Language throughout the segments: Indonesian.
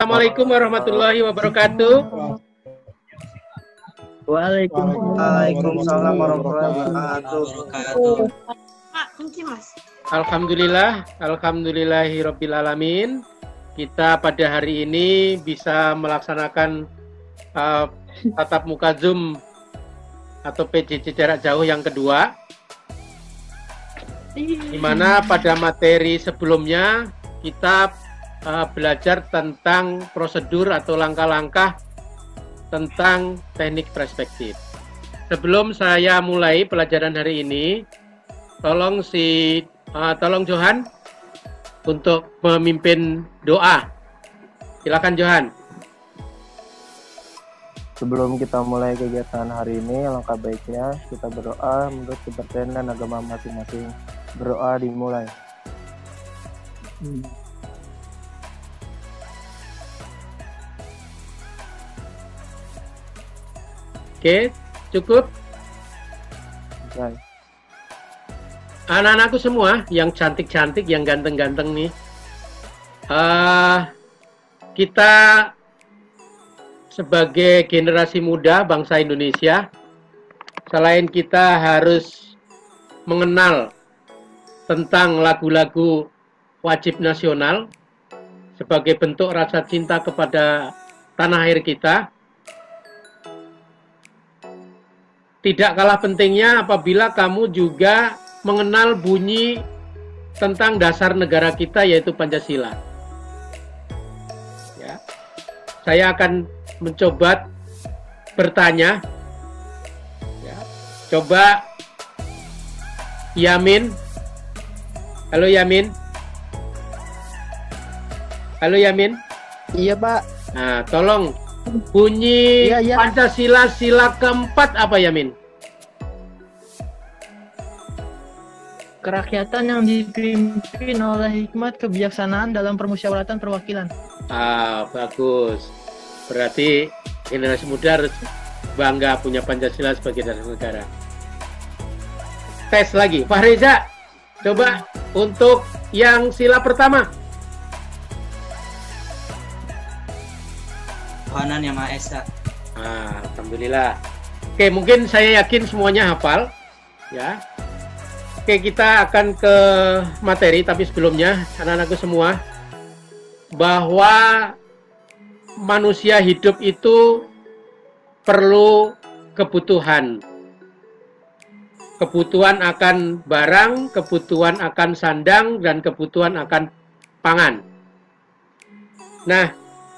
Assalamualaikum warahmatullahi wabarakatuh. Waalaikumsalam warahmatullahi wabarakatuh. Pak, kunci Mas. Alhamdulillahirabbil alamin. Kita pada hari ini bisa melaksanakan tatap muka Zoom atau PJJ jarak jauh yang kedua, di mana pada materi sebelumnya kita belajar tentang prosedur atau langkah-langkah tentang teknik perspektif. Sebelum saya mulai pelajaran hari ini, tolong Johan untuk memimpin doa. Silakan Johan. Sebelum kita mulai kegiatan hari ini, alangkah baiknya kita berdoa menurut kepercayaan dan agama masing-masing. Berdoa dimulai. Oke, cukup. Baik. Anak-anakku semua, yang cantik-cantik, yang ganteng-ganteng nih, kita sebagai generasi muda bangsa Indonesia, selain kita harus mengenal tentang lagu-lagu wajib nasional sebagai bentuk rasa cinta kepada tanah air kita, tidak kalah pentingnya apabila kamu juga mengenal bunyi tentang dasar negara kita, yaitu Pancasila. Ya. Saya akan mencoba bertanya. Ya. Coba Yamin. Halo Yamin. Halo Yamin. Iya Pak. Nah, tolong bunyi Pancasila sila keempat apa Yamin? Kerakyatan yang dipimpin oleh hikmat kebijaksanaan dalam permusyawaratan perwakilan. Bagus. Berarti generasi muda harus bangga punya Pancasila sebagai dasar negara. Tes lagi, Pak Reza. Coba untuk yang sila pertama. Tuhanan Yang Maha Esa. Alhamdulillah. Oke, mungkin saya yakin semuanya hafal. Ya. Oke, kita akan ke materi, tapi sebelumnya anak-anakku semua, bahwa manusia hidup itu perlu kebutuhan. Kebutuhan akan barang, kebutuhan akan sandang, dan kebutuhan akan pangan. Nah,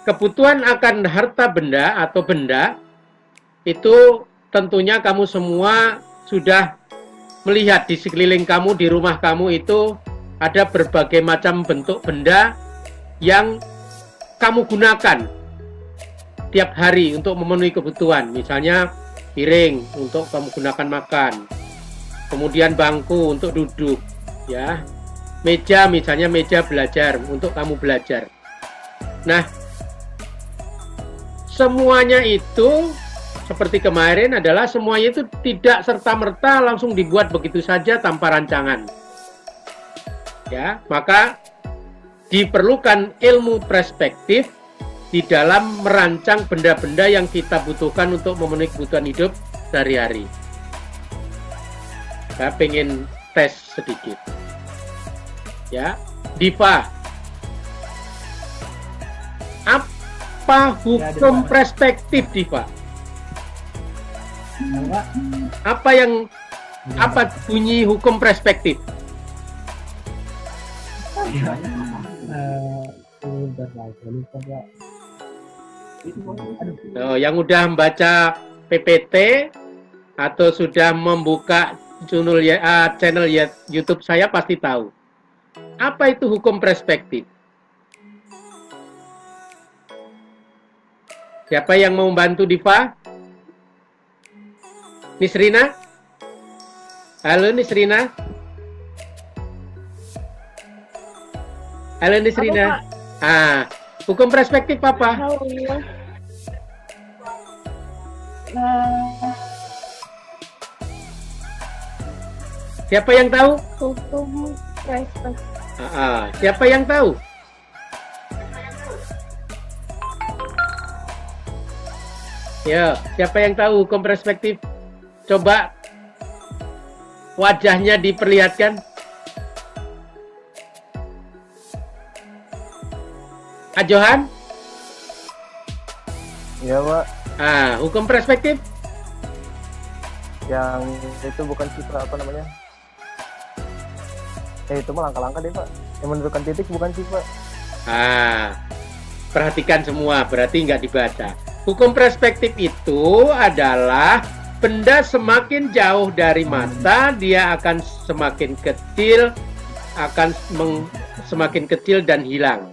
kebutuhan akan harta benda atau benda, itu tentunya kamu semua sudah melihat di sekeliling kamu, di rumah kamu itu ada berbagai macam bentuk benda yang kamu gunakan tiap hari untuk memenuhi kebutuhan. Misalnya piring untuk kamu gunakan makan, kemudian bangku untuk duduk, ya, meja misalnya meja belajar untuk kamu belajar. Nah, semuanya itu seperti kemarin adalah semuanya itu tidak serta-merta langsung dibuat begitu saja tanpa rancangan. Ya, maka diperlukan ilmu perspektif di dalam merancang benda-benda yang kita butuhkan untuk memenuhi kebutuhan hidup sehari-hari. Saya pengen tes sedikit. Ya, Diva. Apa hukum perspektif, Diva? Apa bunyi hukum perspektif? Yang udah membaca PPT atau sudah membuka channel YouTube saya pasti tahu. Apa itu hukum perspektif? Siapa yang mau membantu Diva? Nisrina? Halo Nisrina? Halo Nisrina? Hukum perspektif apa? Siapa yang tahu? Hukum perspektif. Siapa yang tahu? Ya, siapa yang tahu hukum perspektif? Coba wajahnya diperlihatkan. Ajohan? Iya, Pak. Ah, hukum perspektif? Yang itu bukan citra apa namanya? Itu mah langkah-langkah deh, Pak. Yang menentukan titik bukan sifat. Ah, perhatikan semua, berarti nggak dibaca. Hukum perspektif itu adalah benda semakin jauh dari mata, dia akan semakin kecil, semakin kecil dan hilang.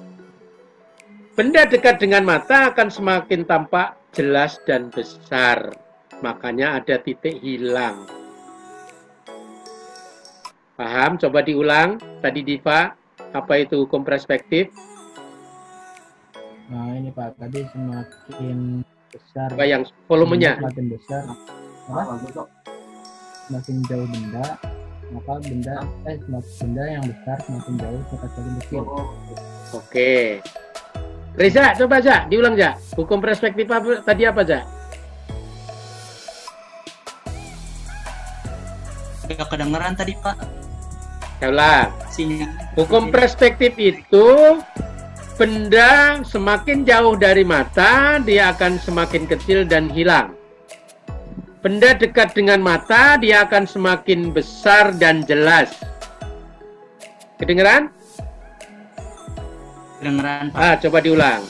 Benda dekat dengan mata akan semakin tampak jelas dan besar. Makanya ada titik hilang. Paham? Coba diulang. Tadi Diva, apa itu hukum perspektif? Nah ini Pak, tadi semakin besar. Coba yang volumenya. Semakin besar. Semakin jauh benda, maka benda yang besar semakin jauh semakin kecil. Oke. Reza, coba aja, diulang aja. Hukum perspektif apa, tadi apa aja? Gak kedengeran tadi Pak. Saya ulang. Sinyal. Hukum perspektif itu benda semakin jauh dari mata, dia akan semakin kecil dan hilang. Benda dekat dengan mata, dia akan semakin besar dan jelas. Kedengeran? Kedengeran Pak. Ah, coba diulang.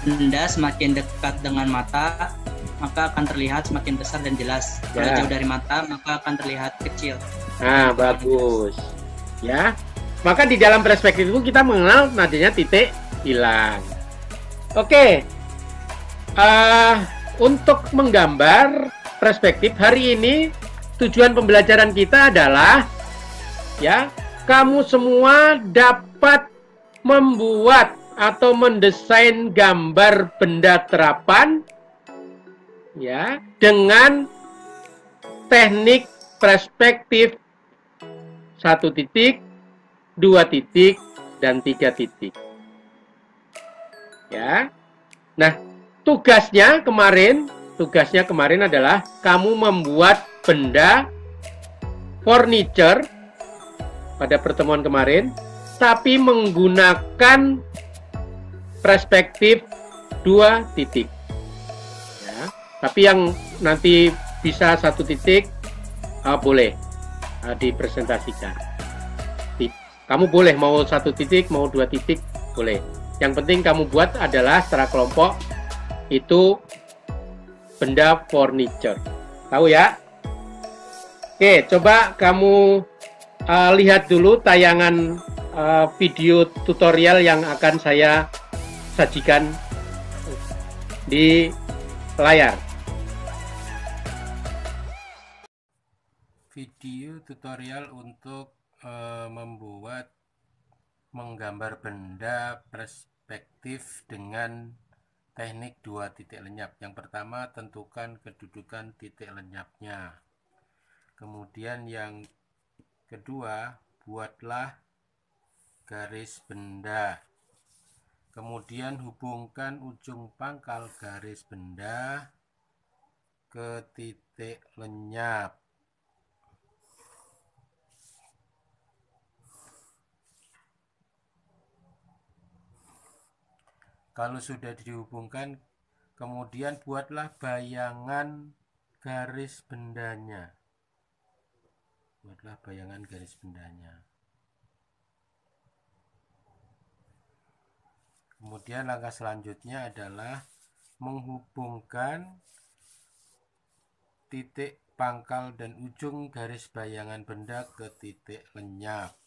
Benda semakin dekat dengan mata, maka akan terlihat semakin besar dan jelas. Kalau Ya. jauh dari mata, maka akan terlihat kecil. Nah, bagus. Ya. Maka di dalam perspektif itu kita mengenal nadanya titik hilang. Oke. Untuk menggambar perspektif hari ini tujuan pembelajaran kita adalah ya, kamu semua dapat membuat atau mendesain gambar benda terapan ya dengan teknik perspektif 1 titik, 2 titik, dan 3 titik. Ya. Nah, tugasnya kemarin adalah kamu membuat benda furniture pada pertemuan kemarin, tapi menggunakan perspektif 2 titik. Ya. Tapi yang nanti bisa 1 titik, boleh dipresentasikan. Kamu boleh mau 1 titik, mau 2 titik, boleh. Yang penting kamu buat adalah secara kelompok itu benda furniture. Tahu ya? Oke, coba kamu lihat dulu tayangan video tutorial yang akan saya sajikan di layar. Video tutorial untuk menggambar benda perspektif dengan teknik 2 titik lenyap. Yang pertama, tentukan kedudukan titik lenyapnya. Kemudian yang kedua, buatlah garis benda. Kemudian hubungkan ujung pangkal garis benda ke titik lenyap. Kalau sudah dihubungkan, kemudian buatlah bayangan garis bendanya. Buatlah bayangan garis bendanya. Kemudian langkah selanjutnya adalah menghubungkan titik pangkal dan ujung garis bayangan benda ke titik lenyap.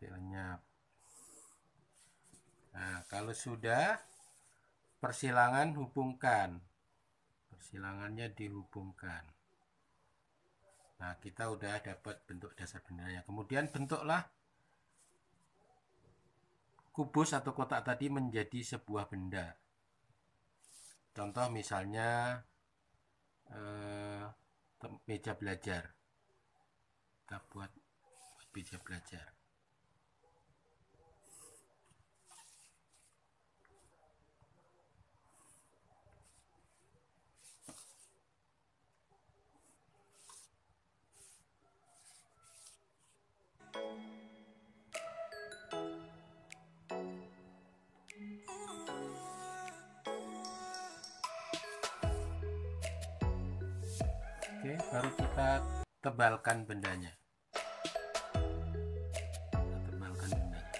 Lenyap. Nah, kalau sudah, persilangan hubungkan. Persilangannya dihubungkan. Nah, kita udah dapat bentuk dasar bendanya. Kemudian bentuklah kubus atau kotak tadi menjadi sebuah benda. Contoh misalnya meja belajar. Kita buat meja belajar. Oke, baru kita tebalkan bendanya. Kita tebalkan bendanya.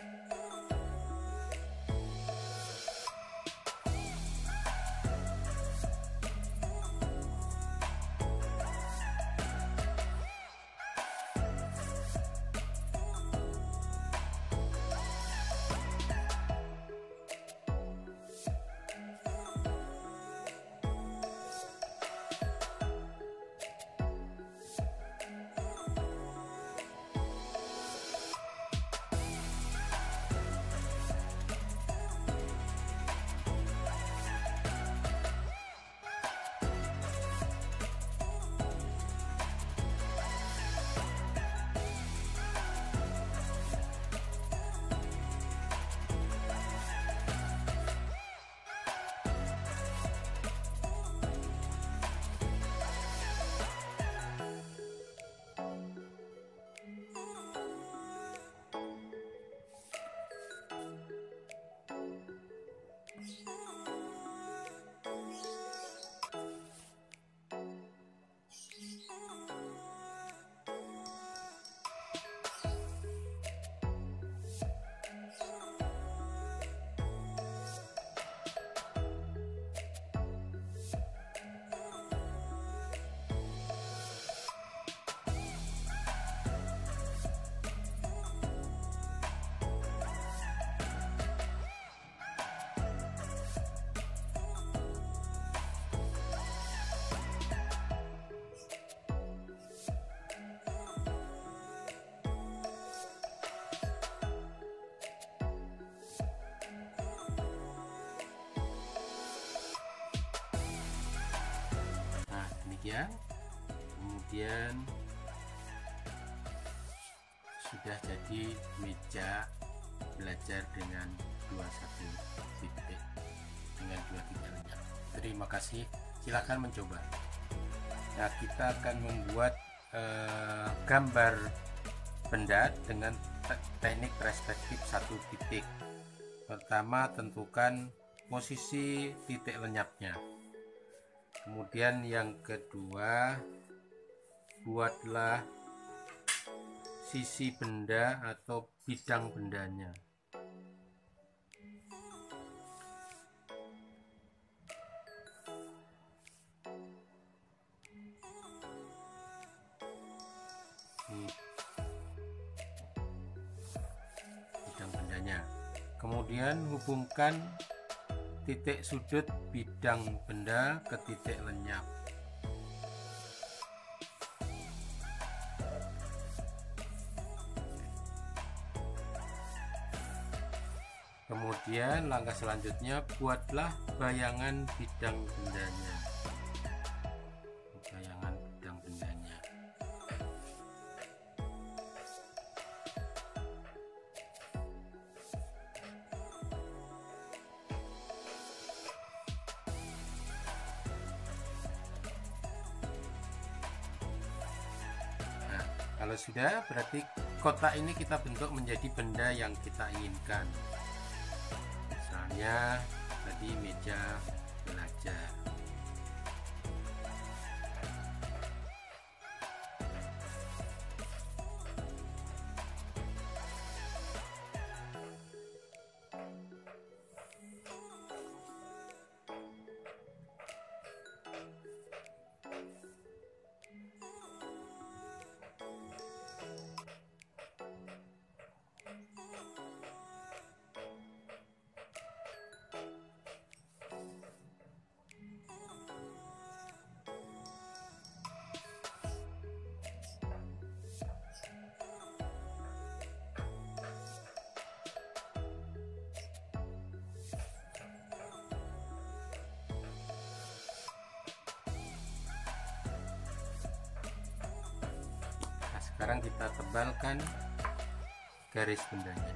Ya, kemudian sudah jadi meja belajar dengan 21 titik dengan 2 titik lenyap. Terima kasih, silakan mencoba. Nah, kita akan membuat gambar benda dengan teknik perspektif 1 titik. Pertama, tentukan posisi titik lenyapnya. Kemudian yang kedua, buatlah sisi benda atau bidang bendanya. Ini bidang bendanya. Kemudian hubungkan titik sudut bidang benda ke titik lenyap. Kemudian langkah selanjutnya, buatlah bayangan bidang bendanya. Bayangan bidang bendanya. Kalau sudah, berarti kotak ini kita bentuk menjadi benda yang kita inginkan. Misalnya tadi meja belajar. Sekarang kita tebalkan garis bendanya.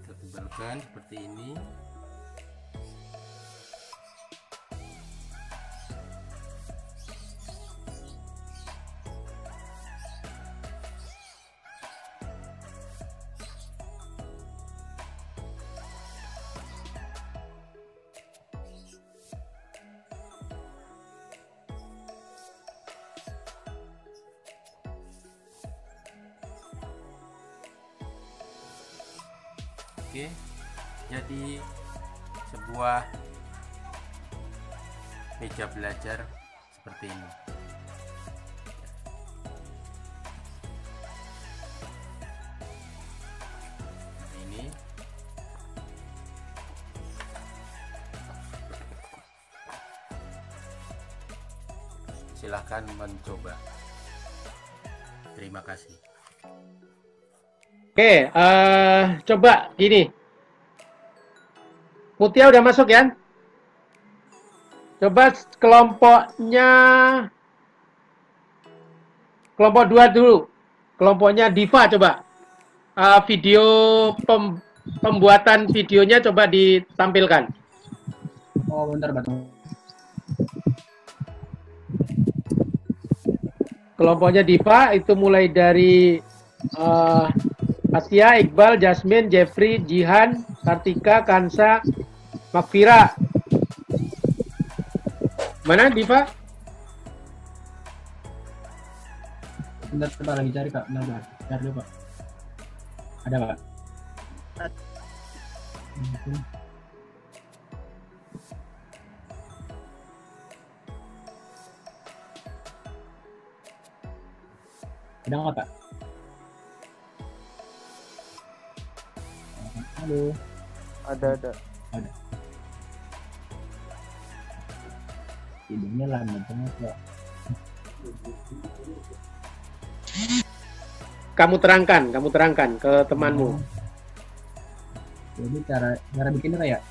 Kita tebalkan seperti ini. Oke, jadi sebuah meja belajar seperti ini. Ini silahkan mencoba. Terima kasih. Oke, coba gini. Mutia udah masuk ya? Coba kelompoknya, kelompok 2 dulu. Kelompoknya Diva coba. Video pembuatan videonya coba ditampilkan. Oh, bentar, Bang. Kelompoknya Diva itu mulai dari Asia, Iqbal, Jasmine, Jeffrey, Jihan, Kartika, Kansa, Makfira. Mana Diva? Bentar, kita lagi cari, Kak. Bentar, cari dulu, Pak. Ada, Pak? Ada nggak, Pak? Halo. Ada. Videonya lambat banget, Pak. Kamu terangkan ke temanmu. Jadi cara bikinnya kayak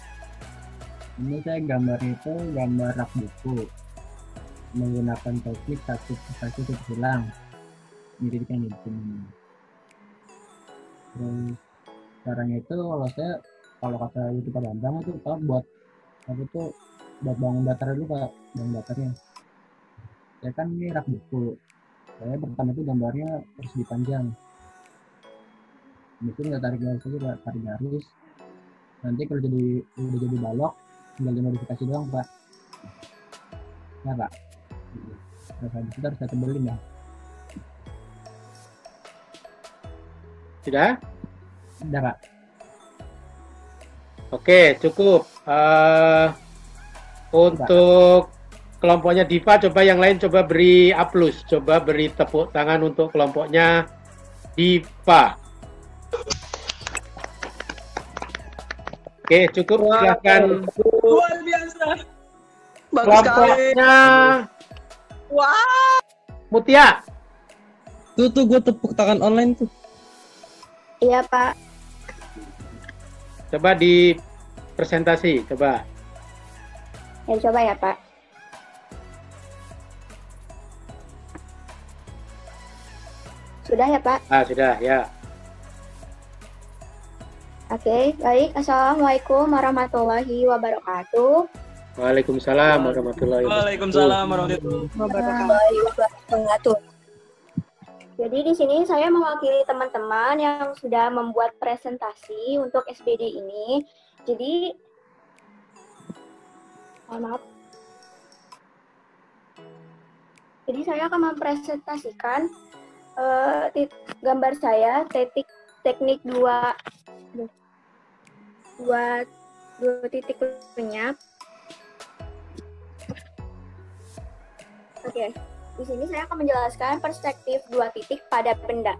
ini, saya gambarnya itu gambar rak buku menggunakan teknik satu hilang, mirip yang di sini. Terus caranya itu kalau kata YouTube Bambang itu buat apa tuh, buat bangun datar dulu, Pak, bangun datarnya. Ya kan ini rak buku. Saya pertama itu gambarnya persegi panjang. Itu nggak tarik garis aja, Pak, tarik garis. Nanti kalau udah jadi balok, tinggal dimodifikasi doang, Pak. Ya, Pak. Terus habis itu harus saya tebelin ya. Sudah? Udah, Pak. Oke, cukup. Untuk kelompoknya Diva, coba yang lain coba beri aplaus, coba beri tepuk tangan untuk kelompoknya Diva. Oke, cukup. Silahkan. Luar biasa. Bagus sekali. Kelompoknya Wah. Mutia. Tuh gue tepuk tangan online tuh. Iya, Pak. Coba di presentasi, coba. Ya, coba ya, Pak. Sudah ya, Pak? Ah, sudah, ya. Oke, baik. Assalamualaikum warahmatullahi wabarakatuh. Waalaikumsalam warahmatullahi wabarakatuh. Waalaikumsalam warahmatullahi Wabarakatuh. Jadi di sini saya mewakili teman-teman yang sudah membuat presentasi untuk SBD ini. Jadi, maaf. Jadi saya akan mempresentasikan gambar saya teknik dua titik lenyap. Oke, di sini saya akan menjelaskan perspektif dua titik pada benda.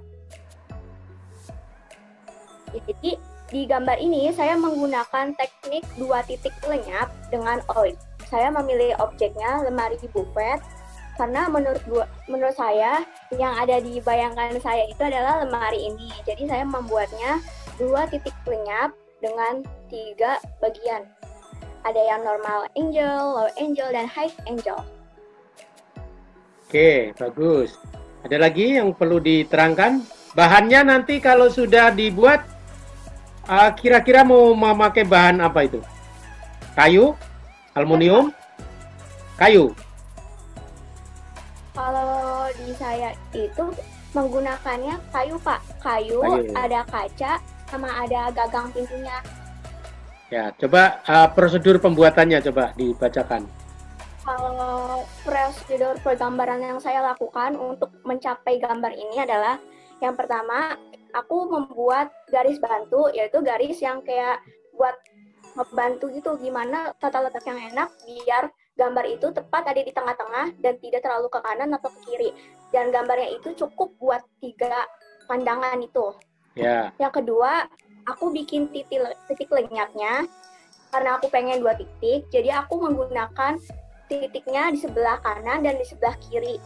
Jadi di gambar ini saya menggunakan teknik dua titik lenyap dengan oil. Saya memilih objeknya lemari buffet karena menurut saya yang ada di bayangan saya itu adalah lemari ini. Jadi saya membuatnya dua titik lenyap dengan 3 bagian. Ada yang normal angle, low angle, dan high angle. Oke, bagus. Ada lagi yang perlu diterangkan? Bahannya nanti kalau sudah dibuat, kira-kira mau memakai bahan apa itu? Kayu? Aluminium? Kayu? Kalau di saya itu menggunakannya kayu, Pak. Kayu. Ada kaca, sama ada gagang pintunya. Ya, coba prosedur pembuatannya coba dibacakan. Kalau prosedur penggambaran yang saya lakukan untuk mencapai gambar ini adalah yang pertama, aku membuat garis bantu, yaitu garis yang kayak buat membantu gitu, gimana tata letak yang enak biar gambar itu tepat ada di tengah-tengah dan tidak terlalu ke kanan atau ke kiri. Dan gambarnya itu cukup buat 3 pandangan itu. Ya. Yang kedua, aku bikin titik lenyapnya karena aku pengen 2 titik, jadi aku menggunakan titiknya di sebelah kanan dan di sebelah kiri.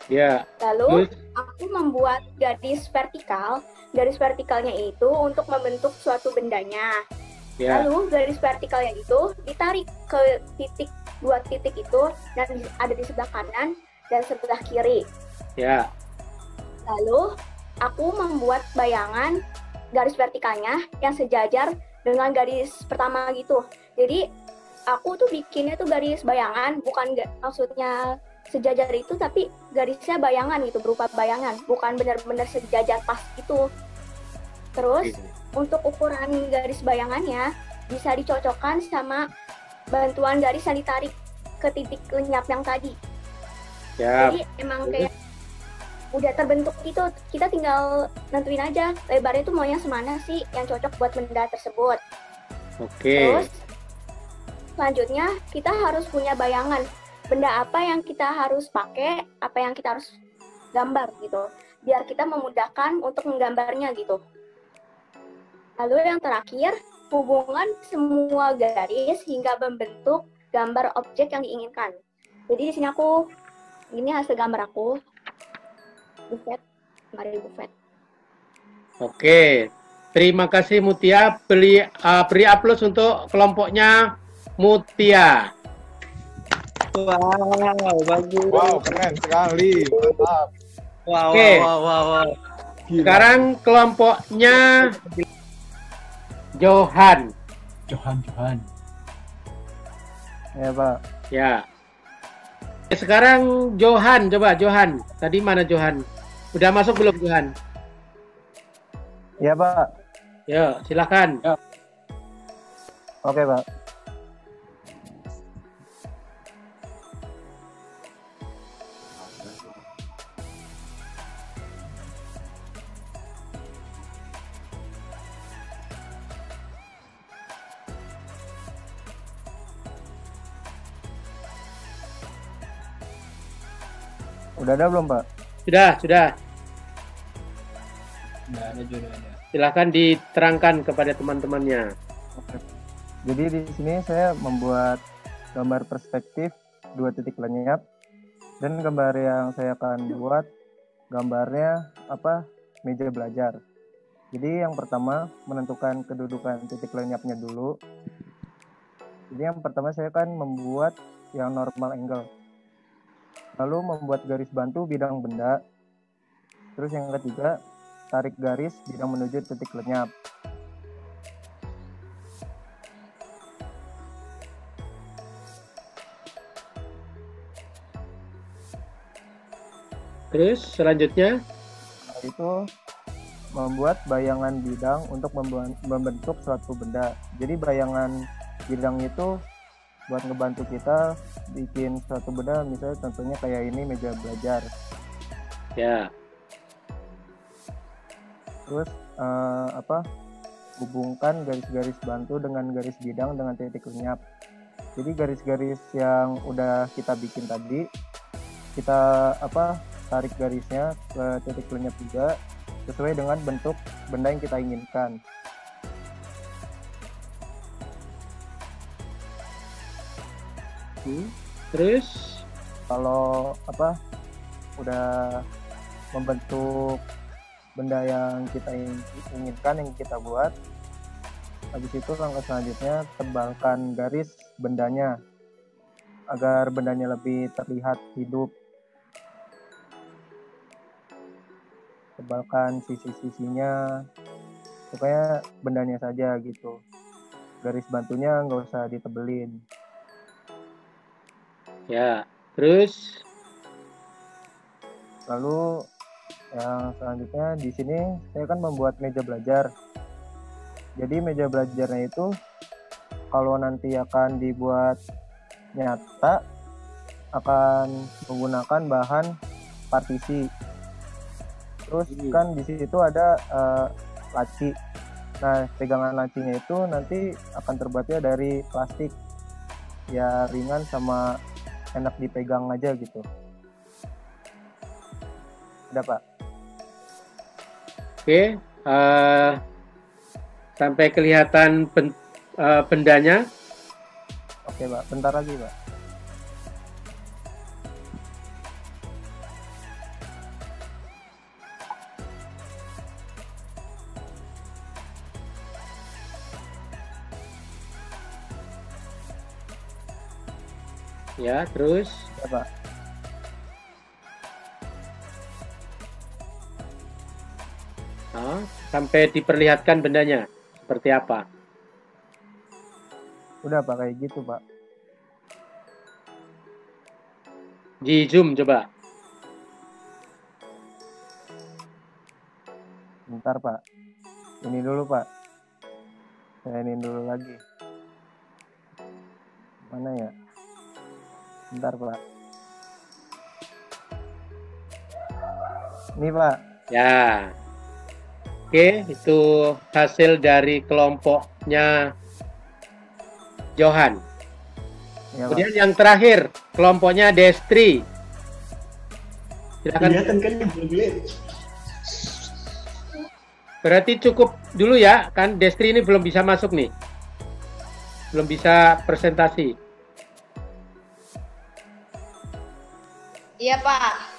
Ya. Lalu aku membuat garis vertikal. Garis vertikalnya itu untuk membentuk suatu bendanya. Ya. Lalu garis vertikalnya itu ditarik ke titik 2 titik itu dan ada di sebelah kanan dan sebelah kiri. Ya. Lalu aku membuat bayangan garis vertikalnya yang sejajar dengan garis pertama gitu. Jadi aku tuh bikinnya tuh garis bayangan, bukan maksudnya sejajar itu, tapi garisnya bayangan gitu, berupa bayangan, bukan benar-benar sejajar pas itu. Terus untuk ukuran garis bayangannya bisa dicocokkan sama bantuan garis yang ditarik ke titik lenyap yang tadi. Ya. Jadi emang kayak udah terbentuk gitu, kita tinggal nentuin aja lebarnya itu maunya semana sih yang cocok buat benda tersebut. Oke. Terus selanjutnya kita harus punya bayangan benda apa yang kita harus pakai, apa yang kita harus gambar gitu, biar kita memudahkan untuk menggambarnya gitu. Lalu yang terakhir, hubungan semua garis hingga membentuk gambar objek yang diinginkan. Jadi di sini ini hasil gambar aku. Buffet, mari buffet. Oke, terima kasih Mutia. Beri aplaus untuk kelompoknya Mutia. Wow, bagus. Wow, keren sekali. Mantap. Wow, Oke. wow. Sekarang kelompoknya Johan. Johan. Ya, Pak. Ya. Sekarang Johan, coba Johan. Tadi mana Johan? Udah masuk belum Johan? Ya, Pak. Ya, silakan. Oke, Pak. Udah ada belum, Pak? Sudah. Nggak ada juga ada. Silakan diterangkan kepada teman-temannya. Oke. Jadi di sini saya membuat gambar perspektif 2 titik lenyap, dan gambar yang saya akan buat gambarnya meja belajar. Jadi yang pertama menentukan kedudukan titik lenyapnya dulu. Jadi yang pertama saya akan membuat yang normal angle. Lalu membuat garis bantu bidang benda. Terus yang ketiga, tarik garis bidang menuju titik lenyap. Terus selanjutnya? Nah, itu membuat bayangan bidang untuk membentuk suatu benda. Jadi bayangan bidang itu buat ngebantu kita bikin suatu benda, misalnya contohnya kayak ini meja belajar. Ya. Terus hubungkan garis-garis bantu dengan garis bidang dengan titik lenyap. Jadi garis-garis yang udah kita bikin tadi, kita tarik garisnya ke titik lenyap juga sesuai dengan bentuk benda yang kita inginkan. Terus kalau udah membentuk benda yang kita inginkan, yang kita buat, habis itu langkah selanjutnya tebalkan garis bendanya agar bendanya lebih terlihat hidup. Tebalkan sisi-sisinya supaya bendanya saja gitu, garis bantunya nggak usah ditebelin. Ya, terus lalu yang selanjutnya di sini saya kan membuat meja belajar. Jadi meja belajarnya itu kalau nanti akan dibuat nyata akan menggunakan bahan partisi. Terus kan di situ ada laci. Nah, pegangan lacinya itu nanti akan terbuatnya dari plastik. Ya ringan sama enak dipegang aja gitu. Udah, Pak. Oke, sampai kelihatan bendanya. Oke, Pak. Bentar lagi, Pak. Ya, terus. Ya, Pak. Sampai diperlihatkan bendanya seperti apa? Udah, Pak, kayak gitu, Pak. Di zoom coba. Bentar, Pak. Ini dulu, Pak. Saya ini dulu lagi. Mana ya? Bentar, Pak. Ini, Pak. Ya. Oke, itu hasil dari kelompoknya Johan. Ya, Kemudian yang terakhir, kelompoknya Destri. Silakan. Kelihatan kan yang belum lihat. Berarti cukup dulu ya, kan Destri ini belum bisa masuk nih. Belum bisa presentasi. Iya, Pak.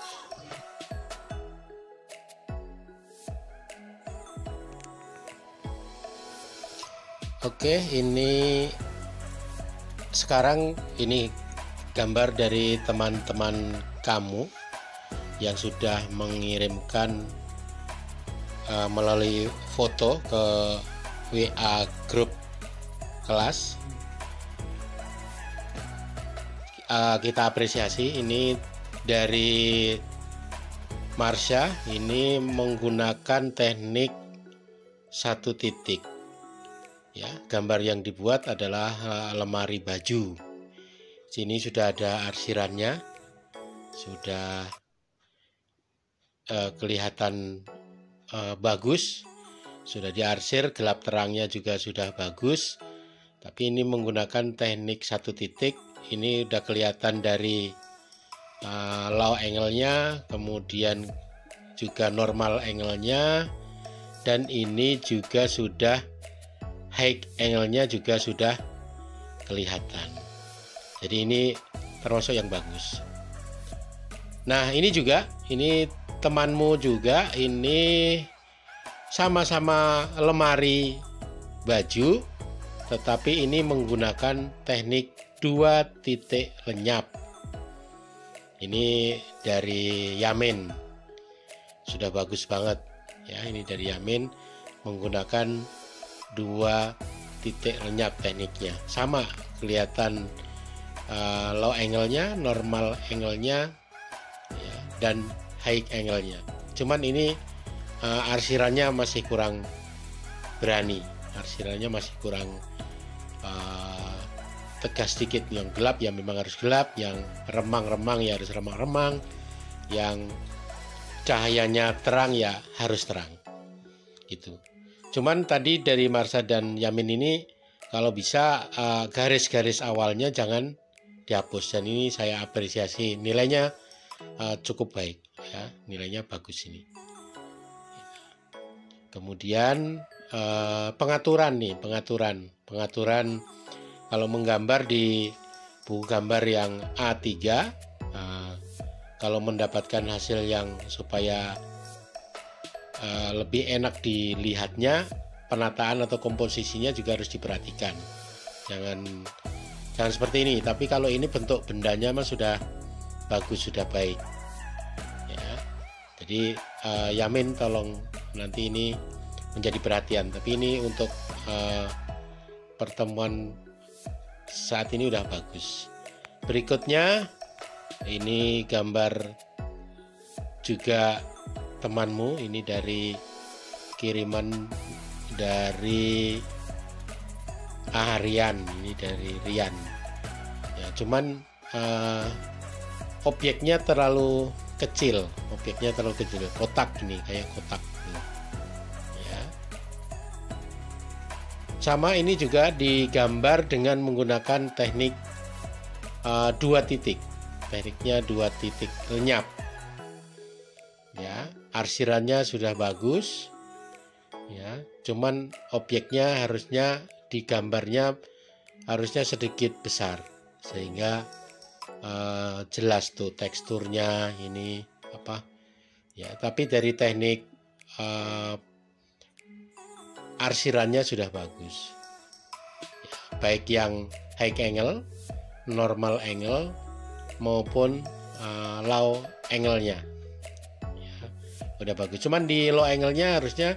Oke, ini sekarang ini gambar dari teman-teman kamu yang sudah mengirimkan melalui foto ke WA grup kelas. Kita apresiasi ini dari Marsha, ini menggunakan teknik satu titik. Ya, gambar yang dibuat adalah lemari baju. Sini sudah ada arsirannya, sudah kelihatan bagus, sudah diarsir, gelap terangnya juga sudah bagus. Tapi ini menggunakan teknik satu titik. Ini udah kelihatan dari low angle-nya, kemudian juga normal angle-nya, dan ini juga sudah high angle-nya juga sudah kelihatan. Jadi ini termasuk yang bagus. Nah, ini juga, ini temanmu juga, ini sama-sama lemari baju, tetapi ini menggunakan teknik 2 titik lenyap. Ini dari Yamin, sudah bagus banget ya. Ini dari Yamin menggunakan 2 titik lenyap tekniknya, sama kelihatan low angle-nya, normal angle-nya ya, dan high angle-nya. Cuman ini arsirannya masih kurang berani, arsirannya masih kurang tegas sedikit. Yang gelap ya memang harus gelap, yang remang-remang ya harus remang-remang, yang cahayanya terang ya harus terang gitu. Cuman tadi dari Marsha dan Yamin ini kalau bisa garis-garis awalnya jangan dihapus, dan ini saya apresiasi, nilainya cukup baik ya, nilainya bagus ini. Kemudian pengaturan nih, pengaturan kalau menggambar di buku gambar yang A3, kalau mendapatkan hasil yang supaya lebih enak dilihatnya, penataan atau komposisinya juga harus diperhatikan. Jangan seperti ini, tapi kalau ini bentuk bendanya mah sudah bagus, sudah baik ya. Jadi Yamin tolong nanti ini menjadi perhatian, tapi ini untuk pertemuan saat ini udah bagus. Berikutnya ini gambar juga temanmu, ini dari kiriman dari Rian, ini dari Rian ya. Cuman objeknya terlalu kecil, kotak ini, kayak kotak ya. Sama ini juga digambar dengan menggunakan teknik 2 titik, tekniknya 2 titik lenyap ya. Arsirannya sudah bagus ya, cuman objeknya harusnya digambarnya harusnya sedikit besar sehingga jelas tuh teksturnya ini apa ya. Tapi dari teknik arsirannya sudah bagus ya, baik yang high angle, normal angle maupun low angle-nya ya, udah bagus. Cuman di low angle-nya harusnya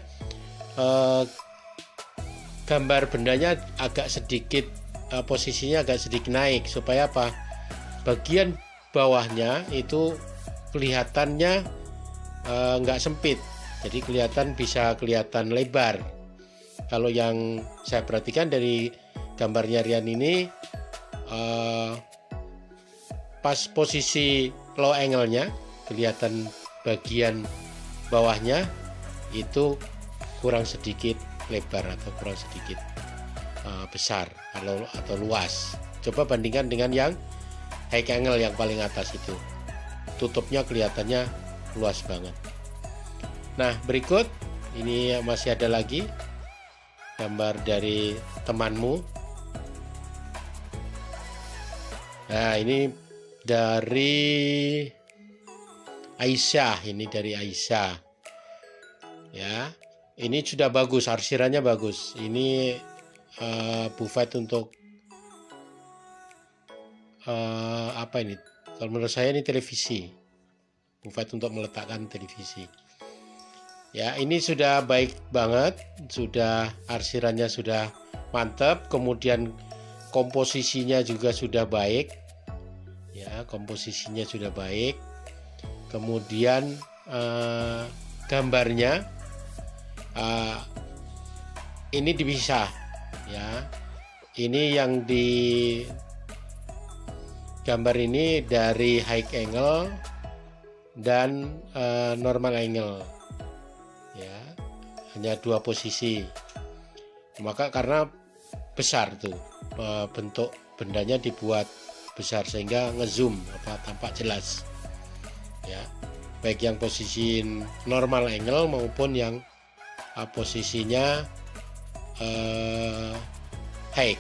gambar bendanya agak sedikit posisinya agak sedikit naik, supaya apa, bagian bawahnya itu kelihatannya nggak sempit, jadi bisa kelihatan lebar. Kalau yang saya perhatikan dari gambarnya Rian ini, pas posisi low angle-nya kelihatan bagian bawahnya itu kurang sedikit lebar atau kurang sedikit besar atau luas. Coba bandingkan dengan yang high angle yang paling atas itu, tutupnya kelihatannya luas banget. Nah, berikut ini masih ada lagi gambar dari temanmu. Nah, ini dari Aisyah, ya. Ini sudah bagus, arsirannya bagus. Ini buffet untuk apa ini? Kalau menurut saya ini televisi, buffet untuk meletakkan televisi. Ya, ini sudah baik banget, sudah arsirannya sudah mantap, kemudian komposisinya juga sudah baik. Ya, komposisinya sudah baik. Kemudian gambarnya ini dipisah ya. Ini yang di gambar ini dari high angle dan normal angle ya, hanya 2 posisi. Maka karena besar tuh bentuk bendanya dibuat besar sehingga ngezoom tampak jelas ya, baik yang posisi normal angle maupun yang posisinya high.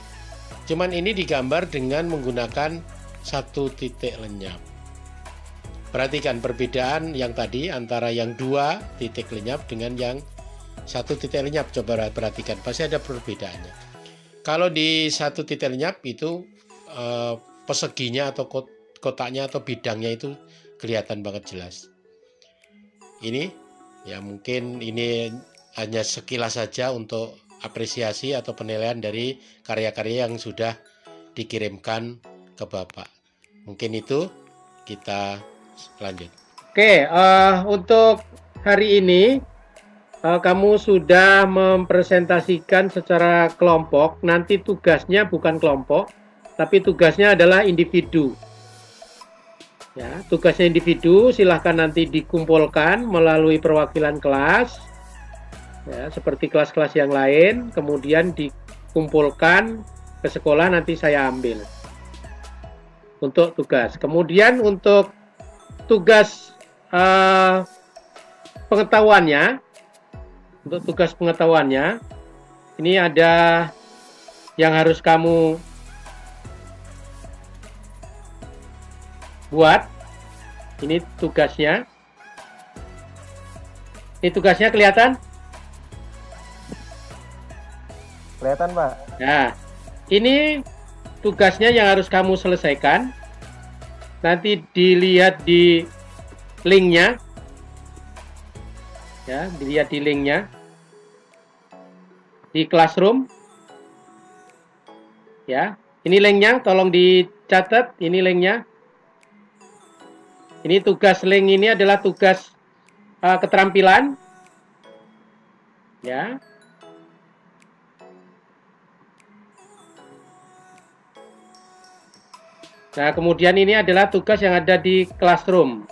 Cuman ini digambar dengan menggunakan 1 titik lenyap. Perhatikan perbedaan yang tadi antara yang 2 titik lenyap dengan yang 1 titik lenyap. Coba perhatikan, pasti ada perbedaannya. Kalau di 1 titik lenyap itu perseginya atau kotaknya atau bidangnya itu kelihatan banget jelas. Ini ya mungkin ini hanya sekilas saja untuk apresiasi atau penilaian dari karya-karya yang sudah dikirimkan ke Bapak. Mungkin itu, kita lanjut. Oke, untuk hari ini kamu sudah mempresentasikan secara kelompok. Nanti tugasnya bukan kelompok, tapi tugasnya adalah individu. Ya, tugasnya individu silahkan nanti dikumpulkan melalui perwakilan kelas, ya, seperti kelas-kelas yang lain, kemudian dikumpulkan ke sekolah, nanti saya ambil untuk tugas. Kemudian untuk tugas pengetahuannya, untuk tugas pengetahuannya, ini ada yang harus kamu buat. Ini tugasnya. Ini tugasnya kelihatan? Kelihatan, Pak. Nah, ini tugasnya yang harus kamu selesaikan. Nanti dilihat di linknya. Ya, dilihat di linknya. Di Classroom. Ya, ini linknya, tolong dicatat. Ini linknya. Ini tugas link ini adalah tugas keterampilan. Ya. Nah, kemudian ini adalah tugas yang ada di Classroom.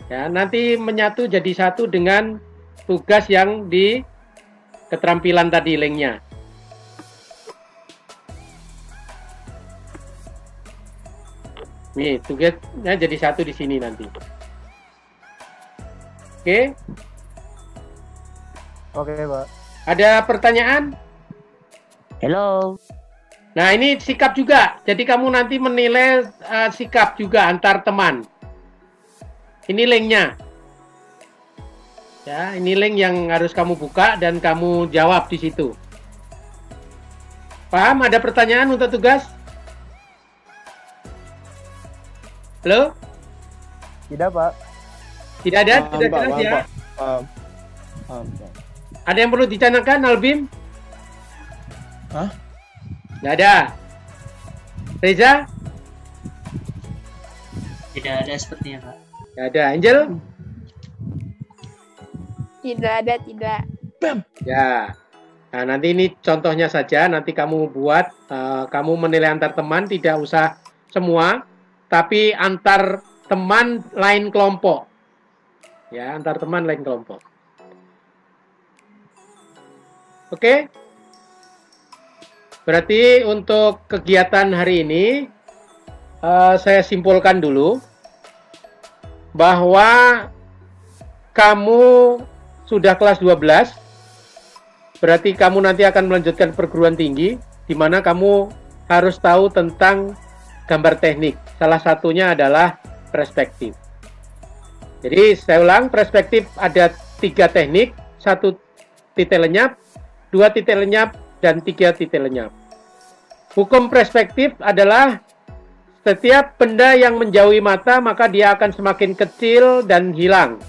Ya, nanti menyatu jadi satu dengan tugas yang di keterampilan tadi linknya. Nih, tugasnya jadi satu di sini nanti. Oke? Oke, Pak. Ada pertanyaan? Hello. Nah, ini sikap juga. Jadi kamu nanti menilai sikap juga antar teman. Ini linknya. Ya, ini link yang harus kamu buka dan kamu jawab di situ. Paham? Ada pertanyaan untuk tugas? Halo? Tidak, Pak. Tidak ada? Tidak jelas ya? Ada yang perlu dicanangkan, Albim? Hah? Nggak ada. Reza? Tidak ada sepertinya, Pak. Nggak ada. Angel? Tidak ada, tidak. Ya. Nah, nanti ini contohnya saja. Nanti kamu buat, kamu menilai antar teman, tidak usah semua, tapi antar teman lain kelompok. Ya, antar teman lain kelompok. Oke? Berarti untuk kegiatan hari ini, saya simpulkan dulu bahwa kamu sudah kelas 12, berarti kamu nanti akan melanjutkan perguruan tinggi, di mana kamu harus tahu tentang gambar teknik. Salah satunya adalah perspektif. Jadi saya ulang, perspektif ada 3 teknik, 1 titik lenyap, 2 titik lenyap, dan 3 titik lenyap. Hukum perspektif adalah setiap benda yang menjauhi mata maka dia akan semakin kecil dan hilang.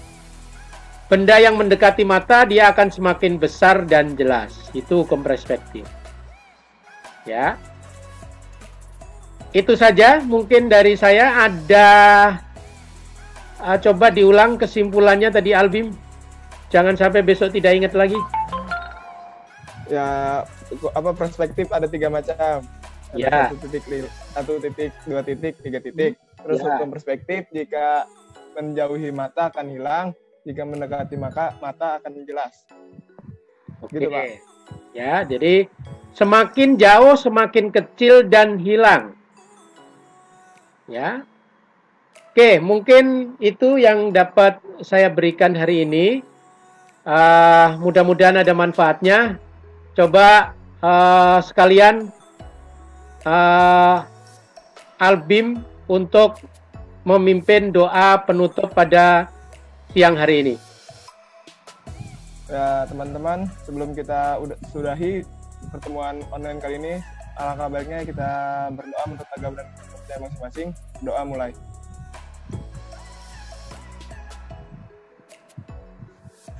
Benda yang mendekati mata dia akan semakin besar dan jelas. Itu hukum perspektif. Ya. Itu saja mungkin dari saya. Ada coba diulang kesimpulannya tadi, Albim. Jangan sampai besok tidak ingat lagi. Ya, apa perspektif ada 3 macam. Ada Ya. 1 titik, 2 titik, 3 titik. Terus Ya. hukum perspektif, jika menjauhi mata akan hilang, jika mendekati mata akan jelas. Oke. Gitu, Pak. Ya, jadi semakin jauh semakin kecil dan hilang. Ya. Oke, mungkin itu yang dapat saya berikan hari ini. Mudah-mudahan ada manfaatnya. Coba sekalian Albim untuk memimpin doa penutup pada siang hari ini. Ya, teman-teman, sebelum kita sudahi pertemuan online kali ini, alangkah baiknya kita berdoa menurut agama dan kepercayaan masing-masing. Doa mulai.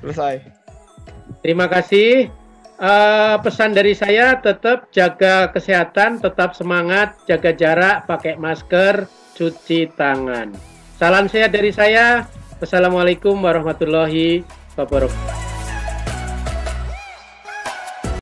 Selesai. Terima kasih. Pesan dari saya tetap jaga kesehatan, tetap semangat, jaga jarak, pakai masker, cuci tangan. Salam sehat dari saya. Wassalamualaikum warahmatullahi wabarakatuh.